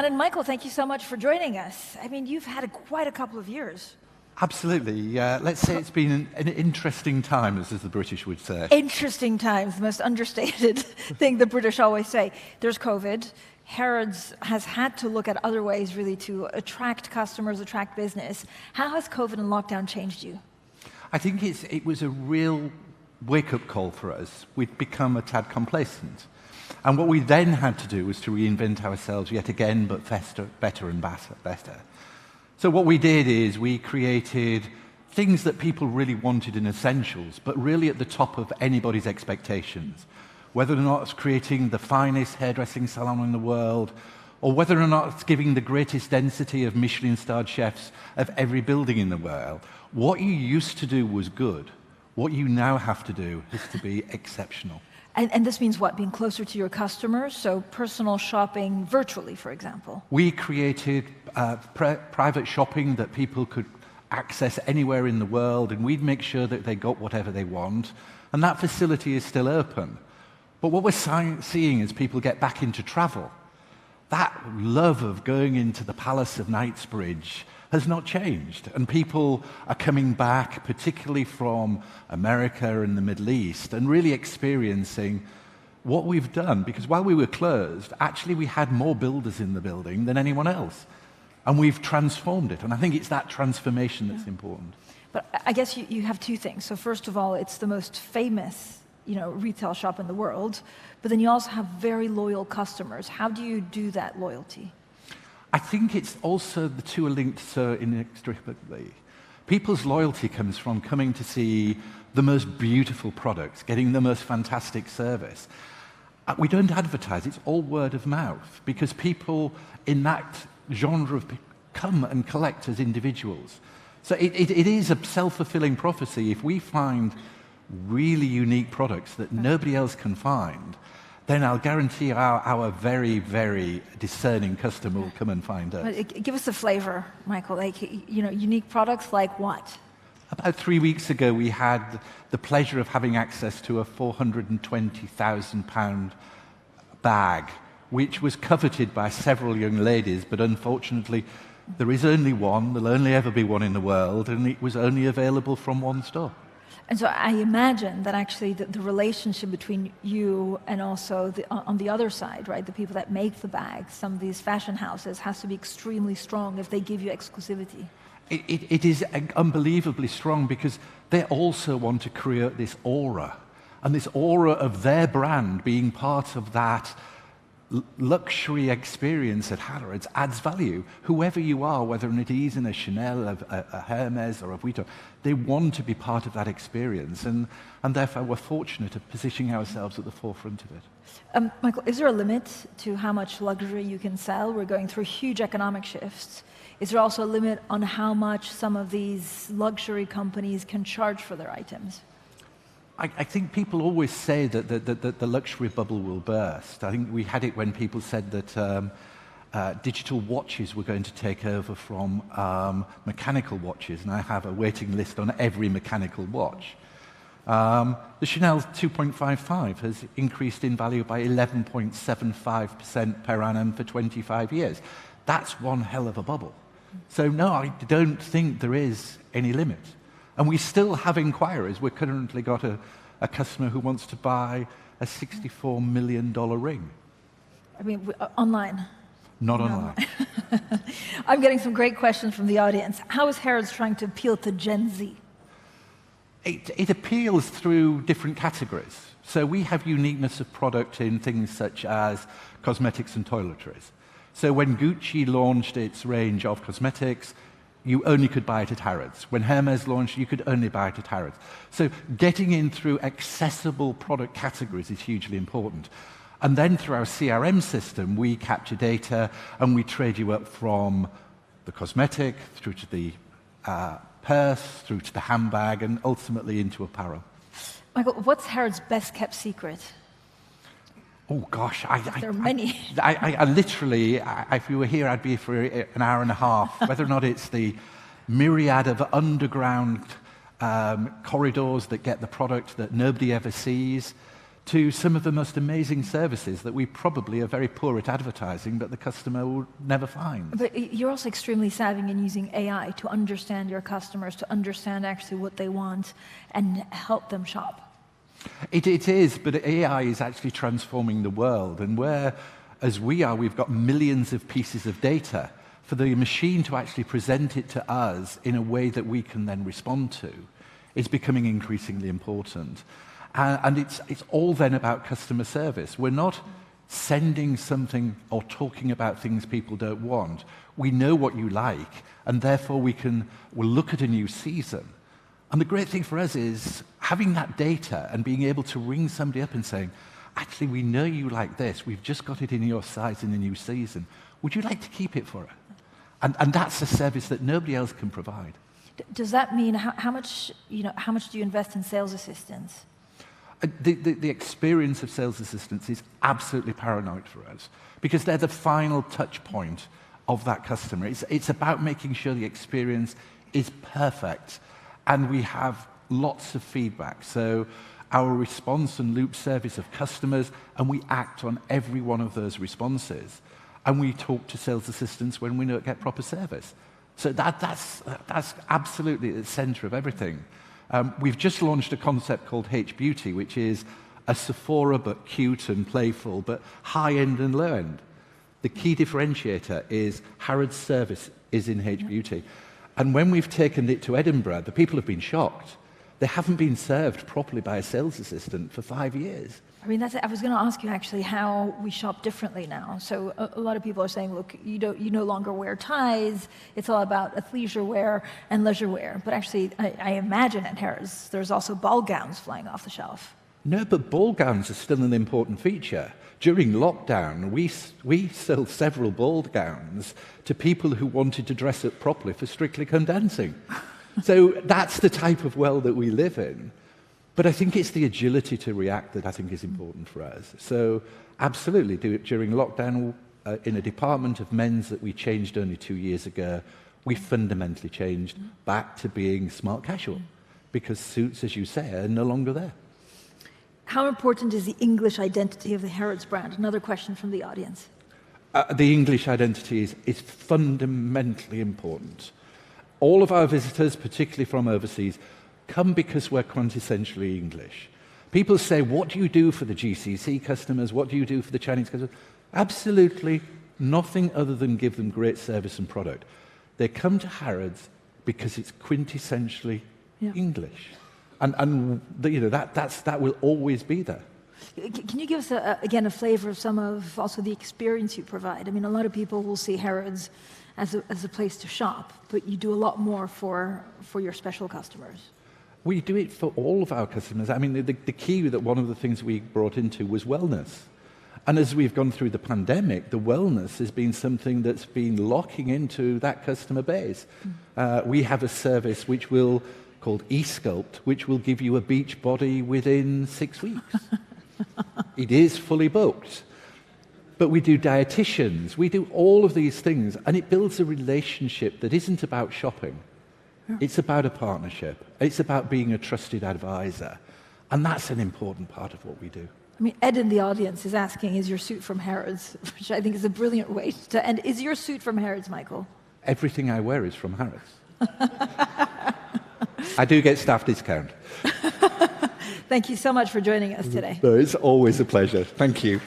everyone. And Michael, thank you so much for joining us. I mean, you've had quite a couple of years. Absolutely. Let's say it's been an interesting time, as the British would say. Interesting times, the most understated thing the British always say. There's COVID. Harrods has had to look at other ways, really, to attract customers, attract business. How has COVID and lockdown changed you? I think it was a real wake-up call for us. We'd become a tad complacent. And what we then had to do was to reinvent ourselves yet again, but faster, better and better. So what we did is we created things that people really wanted in essentials, but really at the top of anybody's expectations. Whether or not it's creating the finest hairdressing salon in the world, or whether or not it's giving the greatest density of Michelin-starred chefs of every building in the world. What you used to do was good. What you now have to do is to be exceptional. And this means what? Being closer to your customers? So personal shopping virtually, for example? We created private shopping that people could access anywhere in the world, and we'd make sure that they got whatever they want. And that facility is still open. But what we're seeing as people get back into travel, that love of going into the Palace of Knightsbridge has not changed. And people are coming back, particularly from America and the Middle East, and really experiencing what we've done. Because while we were closed, actually we had more builders in the building than anyone else. And we've transformed it. And I think it's that transformation that's important. But I guess you have two things. So first of all, it's the most famous retail shop in the world, but then you also have very loyal customers. How do you do that loyalty? I think it's also the two are linked so inextricably. People's loyalty comes from coming to see the most beautiful products, getting the most fantastic service. We don't advertise, it's all word of mouth, because people in that genre come and collect as individuals. So it is a self-fulfilling prophecy. If we find really unique products that nobody else can find, then I'll guarantee our very, very discerning customer will come and find us. Give us a flavor, Michael. Like, unique products like what? About 3 weeks ago, we had the pleasure of having access to a £420,000 bag, which was coveted by several young ladies, but unfortunately, there is only one. There'll only ever be one in the world, and it was only available from one store. And so I imagine that actually the relationship between you and also on the other side, right, the people that make the bags, some of these fashion houses, has to be extremely strong if they give you exclusivity. It is unbelievably strong because they also want to create this aura, and this aura of their brand being part of that luxury experience at Harrods adds value. Whoever you are, whether it is in a Chanel, a Hermes, or a Vuitton, they want to be part of that experience, and therefore we're fortunate of positioning ourselves at the forefront of it. Michael, is there a limit to how much luxury you can sell? We're going through huge economic shifts. Is there also a limit on how much some of these luxury companies can charge for their items? I think people always say that the luxury bubble will burst. I think we had it when people said that digital watches were going to take over from mechanical watches, and I have a waiting list on every mechanical watch. The Chanel 2.55 has increased in value by 11.75% per annum for 25 years. That's one hell of a bubble. So no, I don't think there is any limit. And we still have inquiries. We've currently got a customer who wants to buy a $64 million ring. I mean, online? Not online. I'm getting some great questions from the audience. How is Harrods trying to appeal to Gen Z? It appeals through different categories. So we have uniqueness of product in things such as cosmetics and toiletries. So when Gucci launched its range of cosmetics, you only could buy it at Harrods. When Hermes launched, you could only buy it at Harrods. So getting in through accessible product categories is hugely important. And then through our CRM system, we capture data and we trade you up from the cosmetic through to the purse, through to the handbag, and ultimately into apparel. Michael, what's Harrods' best kept secret? Oh gosh, there are many. I literally, if you were here, I'd be here for an hour and a half. Whether or not it's the myriad of underground corridors that get the product that nobody ever sees, to some of the most amazing services that we probably are very poor at advertising, but the customer will never find. But you're also extremely savvy in using AI to understand your customers, to understand actually what they want and help them shop. It is, but AI is actually transforming the world. And where, as we are, we've got millions of pieces of data, for the machine to actually present it to us in a way that we can then respond to is becoming increasingly important. And it's all then about customer service. We're not sending something or talking about things people don't want. We know what you like, and therefore we'll look at a new season. And the great thing for us is having that data and being able to ring somebody up and saying, actually, we know you like this. We've just got it in your size in the new season. Would you like to keep it for us? And that's a service that nobody else can provide. Does that mean how much do you invest in sales assistants? The experience of sales assistants is absolutely paramount for us because they're the final touch point of that customer. It's about making sure the experience is perfect, and we have lots of feedback. So our response and loop service of customers, and we act on every one of those responses. And we talk to sales assistants when we don't get proper service. So that's absolutely at the center of everything. We've just launched a concept called H Beauty, which is a Sephora but cute and playful, but high-end and low-end. The key differentiator is Harrod's service is in H Beauty. And when we've taken it to Edinburgh, the people have been shocked. They haven't been served properly by a sales assistant for 5 years. I mean, I was going to ask you actually how we shop differently now. So a lot of people are saying, look, you no longer wear ties. It's all about athleisure wear and leisure wear. But actually, I imagine at Harrods, there's also ball gowns flying off the shelf. No, but ball gowns are still an important feature. During lockdown, we sold several ball gowns to people who wanted to dress up properly for Strictly Come Dancing. So that's the type of world that we live in. But I think it's the agility to react that I think is important for us. So absolutely, do it during lockdown. In a department of men's that we changed only 2 years ago, we fundamentally changed back to being smart casual because suits, as you say, are no longer there. How important is the English identity of the Harrods brand? Another question from the audience. The English identity is fundamentally important. All of our visitors, particularly from overseas, come because we're quintessentially English. People say, what do you do for the GCC customers? What do you do for the Chinese customers? Absolutely nothing other than give them great service and product. They come to Harrods because it's quintessentially English. And that will always be there. Can you give us, again, a flavor of some of also the experience you provide? I mean, a lot of people will see Harrods as a place to shop, but you do a lot more for your special customers. We do it for all of our customers. I mean, the key that one of the things we brought into was wellness. And as we've gone through the pandemic, the wellness has been something that's been locking into that customer base. We have a service called eSculpt, which will give you a beach body within 6 weeks. It is fully booked. But we do dietitians, we do all of these things, and it builds a relationship that isn't about shopping. It's about a partnership. It's about being a trusted advisor. And that's an important part of what we do. I mean, Ed in the audience is asking, is your suit from Harrods? Which I think is a brilliant way to end. Is your suit from Harrods, Michael? Everything I wear is from Harrods. I do get staff discount. Thank you so much for joining us today. No, it's always a pleasure. Thank you.